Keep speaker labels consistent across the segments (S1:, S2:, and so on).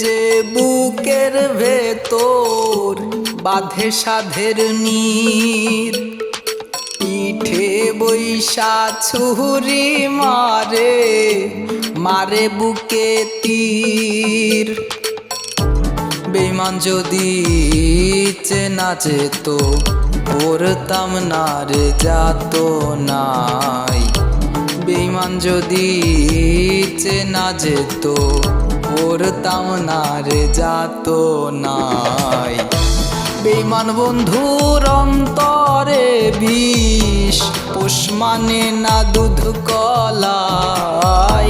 S1: যে বুকের ভেতর বাঁধে সাধের নীর, পিঠে বৈশা ছুরি মারে মারে বুকে তীর। বেঈমান যদি চেনা যেত করতাম না রে যাতনাই। বেঈমান যদি চেনা যেত করতাম না রে যাতনাই। বেঈমান বন্ধুর অন্তরে বিষ, পোষ মানে না দুধ কলাই।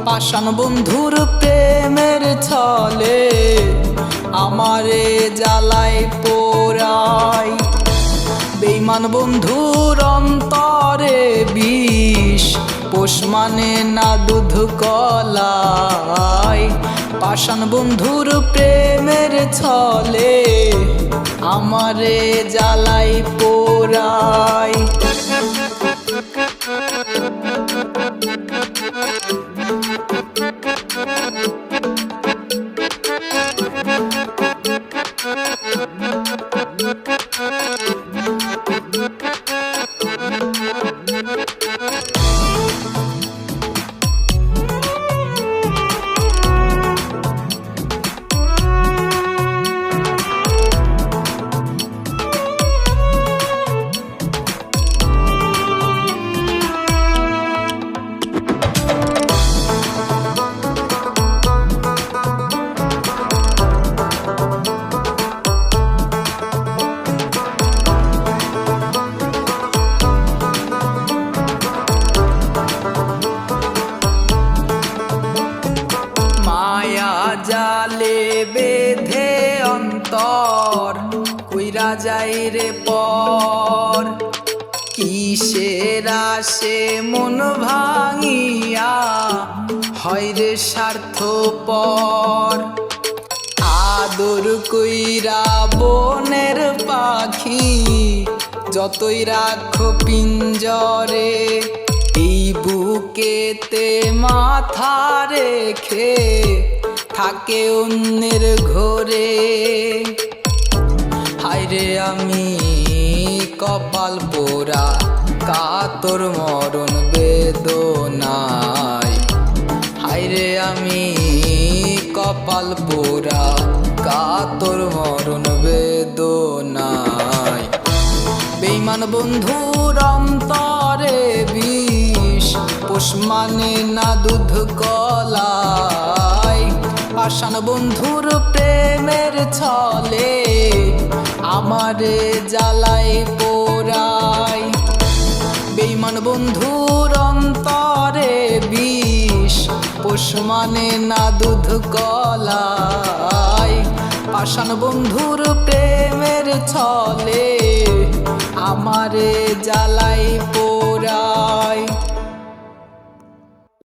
S1: পাষাণ বন্ধুর প্রেমের ছলে আমারে জ্বালায় পোড়াই। বেঈমান বন্ধুর অন্তরে বিষ, পোষ মানে না দুধ কলাই। পাষাণ বন্ধুর প্রেমের ছলে আমারে জ্বালাই পোড়াই। জালে বেঁধে অন্তর কইরা যাই রে পর। কিসের আশে মন ভাঙিয়া হয় রে স্বার্থপর। আদর কইরা বনের পাখি যতই রাখো পিঞ্জরে, এই বুকেতে মাথা রেখে থাকে অন্যের ঘরে। হায়রে আমি কপাল পোড়া কাতর মরণ বেদনায়। হায়রে আমি কপাল পোড়া কাতর মরণ বেদনায়। বেঈমান বন্ধুর অন্তরে বিষ, পোষ মানে না দুধ কলাই। পাষাণ বন্ধুর প্রেমের ছলে আমারে জ্বালাই পোড়াই। বেঈমান বন্ধুর অন্তরে বিষ, পোষ মানে না দুধ কলাই। পাষাণ বন্ধুর প্রেমের ছলে আমারে জ্বালাই পোড়াই।